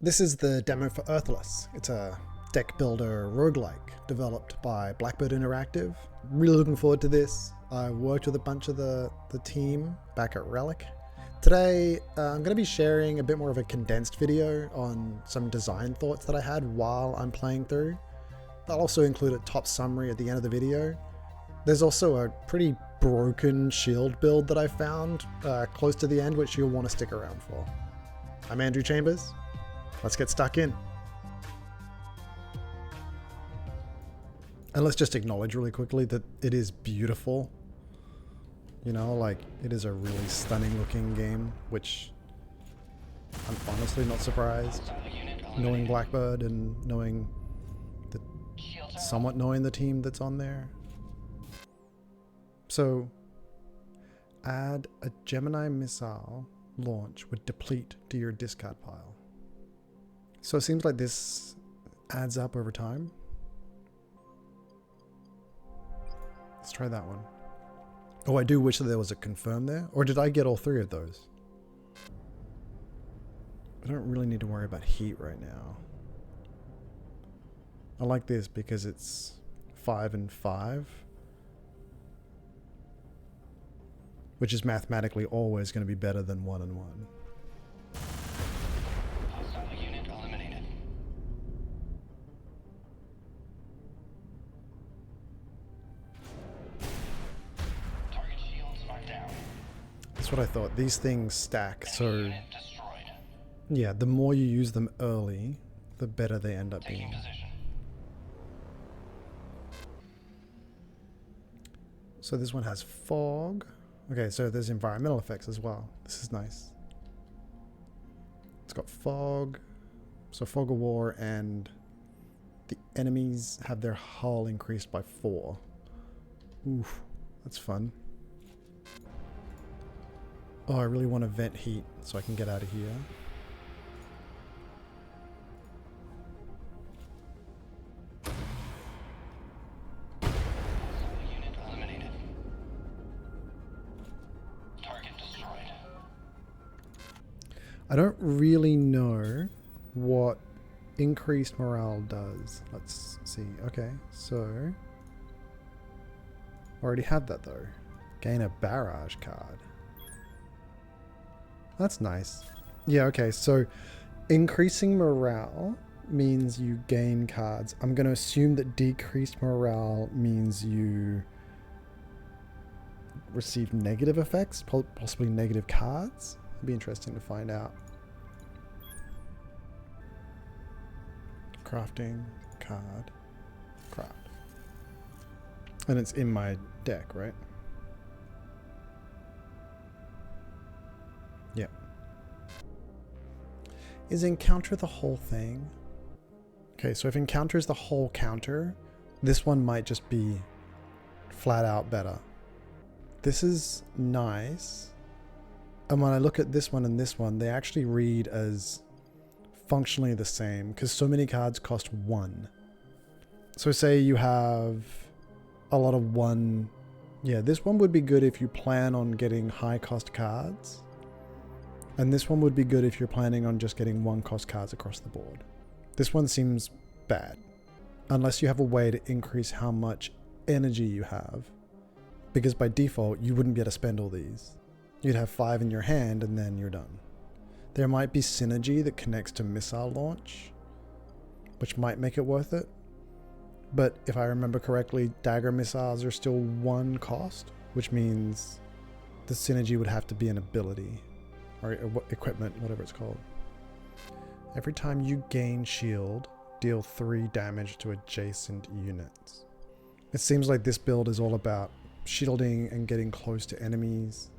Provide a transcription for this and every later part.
This is the demo for Earthless. It's a deck builder roguelike developed by Blackbird Interactive. Really looking forward to this. I worked with a bunch of the team back at Relic. Today, I'm going to be sharing a bit more of a condensed video on some design thoughts that I had while I'm playing through. I'll also include a top summary at the end of the video. There's also a pretty broken shield build that I found close to the end, which you'll want to stick around for. I'm Andrew Chambers. Let's get stuck in. And let's just acknowledge really quickly that it is beautiful. You know, like, it is a really stunning looking game, which I'm honestly not surprised. Knowing Blackbird and somewhat knowing the team that's on there. So, add a Gemini missile launch would deplete to your discard pile. So it seems like this adds up over time. Let's try that one. Oh, I do wish that there was a confirm there. Or did I get all three of those? I don't really need to worry about heat right now. I like this because it's 5 and 5. Which is mathematically always going to be better than 1 and 1. That's what I thought. These things stack, so yeah, the more you use them early, the better they end up being. So this one has fog. Okay, so there's environmental effects as well. This is nice. It's got fog, so fog of war, and the enemies have their hull increased by 4. Oof, that's fun. Oh, I really want to vent heat so I can get out of here. Unit eliminated. Target destroyed. I don't really know what increased morale does. Let's see. Okay, so already had that though. Gain a barrage card. That's nice. Yeah, okay, so increasing morale means you gain cards. I'm going to assume that decreased morale means you receive negative effects, possibly negative cards. It'd be interesting to find out. Crafting, card, craft. And it's in my deck, right? Yeah. Is encounter the whole thing? Okay, so if encounter is the whole counter, this one might just be flat out better. This is nice. And when I look at this one and this one, they actually read as functionally the same because so many cards cost 1. So say you have a lot of 1. Yeah, this one would be good if you plan on getting high cost cards. And this one would be good if you're planning on just getting 1 cost cards across the board. This one seems bad. Unless you have a way to increase how much energy you have. Because by default, you wouldn't be able to spend all these. You'd have 5 in your hand and then you're done. There might be synergy that connects to missile launch, which might make it worth it. But if I remember correctly, dagger missiles are still 1 cost, which means the synergy would have to be an ability. Or equipment, whatever it's called. Every time you gain shield, deal 3 damage to adjacent units. It seems like this build is all about shielding and getting close to enemies.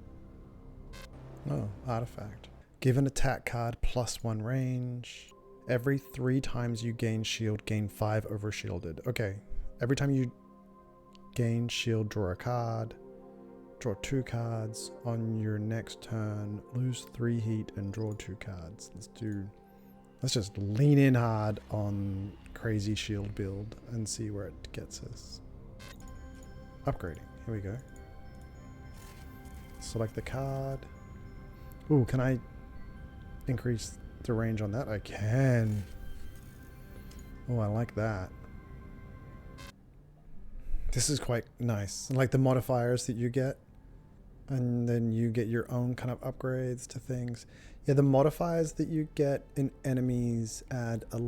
Oh, artifact. Give an attack card +1 range. Every 3 times you gain shield, gain 5 over shielded. Okay, every time you gain shield, draw a card. Draw 2 cards. On your next turn, lose 3 heat and draw 2 cards. Let's just lean in hard on crazy shield build and see where it gets us. Upgrading. Here we go. Select the card. Ooh, can I increase the range on that? I can. Oh, I like that. This is quite nice. Like the modifiers that you get. And then you get your own kind of upgrades to things. Yeah, the modifiers that you get in enemies add a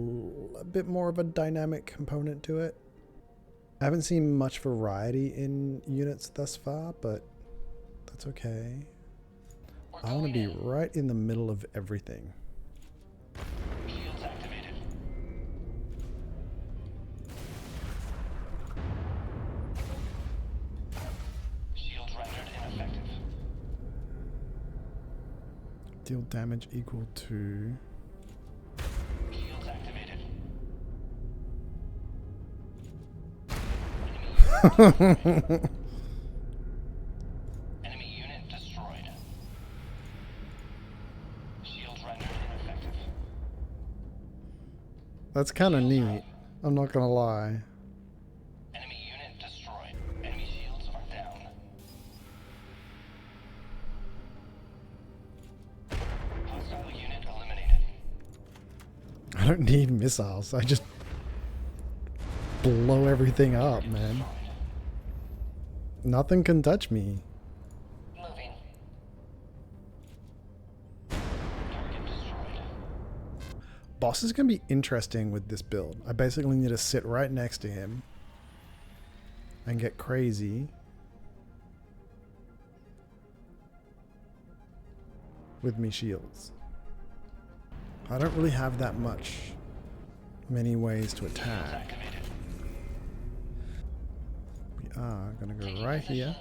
bit more of a dynamic component to it. I haven't seen much variety in units thus far, but that's okay. I want to be right in the middle of everything. Shields activated. Shields rendered ineffective. Deal damage equal to... Shields activated. Enemy unit destroyed. Shields rendered ineffective. That's kind of neat. I'm not gonna lie. Enemy unit destroyed. Enemy shields are down. Hostile unit eliminated. I don't need missiles. I just blow everything up, man. Nothing can touch me. Moving. Target destroyed. Boss is going to be interesting with this build. I basically need to sit right next to him and get crazy with me shields. I don't really have that many ways to attack. Activated. We are going to go right here.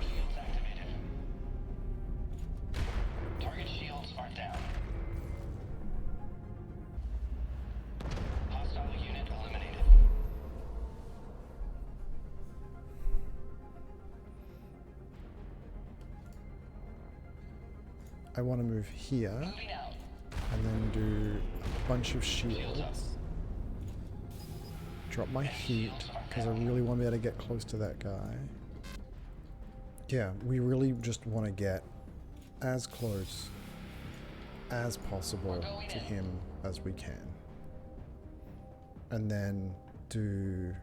Shields activated. Target shields are down. Hostile unit eliminated. I want to move here Moving out. and then do a bunch of shields. Drop my heat because I really want to be able to get close to that guy. Yeah, we really just want to get as close as possible to him as we can. And then do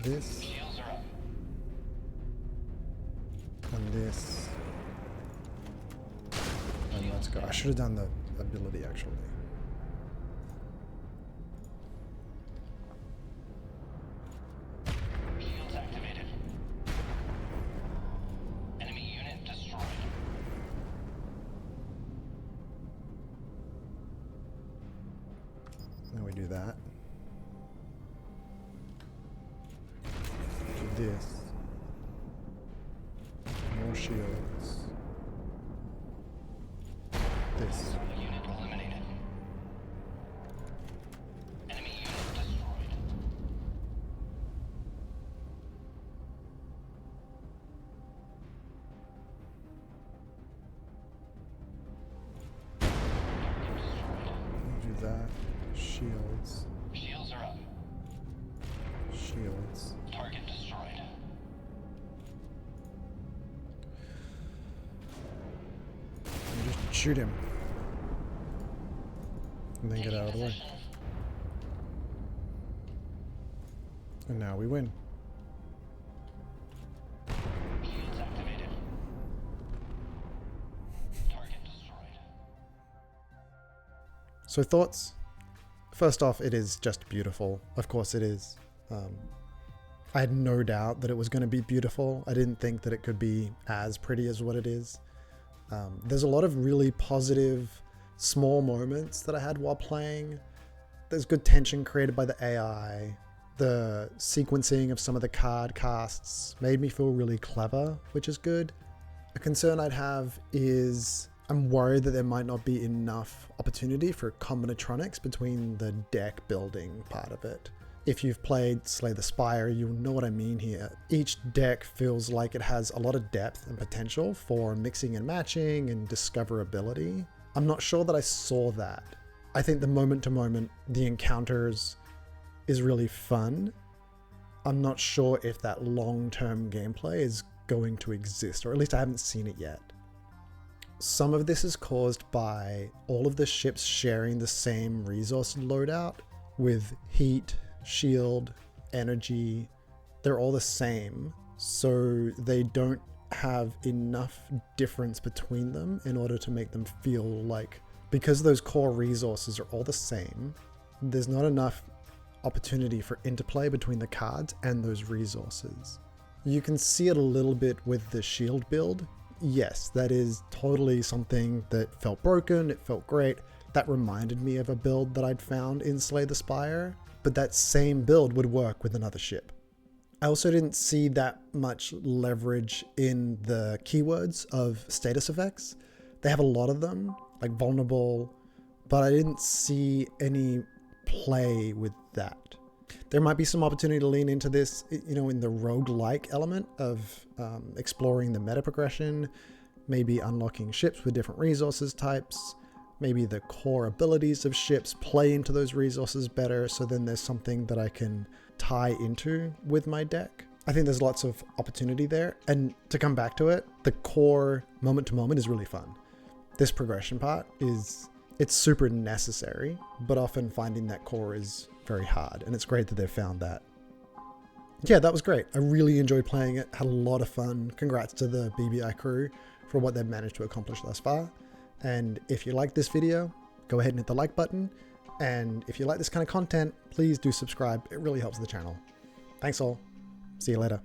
this Shields are up. and this. And let's go. I should have done the ability actually. Shields activated. Enemy unit destroyed. Now we do that. Do this. More shields. This. Unit eliminated. Enemy unit destroyed. Do that. Shields. Shields are up. Shields. Target destroyed. And just shoot him. And then get out of the way. Position. And now we win. Shields activated. Target destroyed. So thoughts? First off, it is just beautiful. Of course it is. I had no doubt that it was going to be beautiful. I didn't think that it could be as pretty as what it is. There's a lot of really positive small moments that I had while playing. There's good tension created by the AI. The sequencing of some of the card casts made me feel really clever, which is good. A concern I'd have is I'm worried that there might not be enough opportunity for combinatronics between the deck building part of it. If you've played Slay the Spire, you'll know what I mean here. Each deck feels like it has a lot of depth and potential for mixing and matching and discoverability. I'm not sure that I saw that. I think the moment to moment, the encounters is really fun, I'm not sure if that long-term gameplay is going to exist, or at least I haven't seen it yet. Some of this is caused by all of the ships sharing the same resource loadout with heat, shield, energy. They're all the same, so they don't have enough difference between them in order to make them feel like, because those core resources are all the same, there's not enough opportunity for interplay between the cards and those resources. You can see it a little bit with the shield build. Yes, that is totally something that felt broken, it felt great. That reminded me of a build that I'd found in Slay the Spire, but that same build would work with another ship. I also didn't see that much leverage in the keywords of status effects. They have a lot of them, like vulnerable, but I didn't see any play with that. There might be some opportunity to lean into this, you know, in the roguelike element of exploring the meta progression, maybe unlocking ships with different resources types, maybe the core abilities of ships play into those resources better, so then there's something that I can tie into with my deck. I think there's lots of opportunity there, and to come back to it, the core moment to moment is really fun. This progression part it's super necessary, but often finding that core is very hard, and it's great that they've found that. Yeah, that was great. I really enjoyed playing it, had a lot of fun. Congrats to the BBI crew for what they've managed to accomplish thus far. And if you like this video, go ahead and hit the like button. And if you like this kind of content, please do subscribe. It really helps the channel. Thanks all. See you later.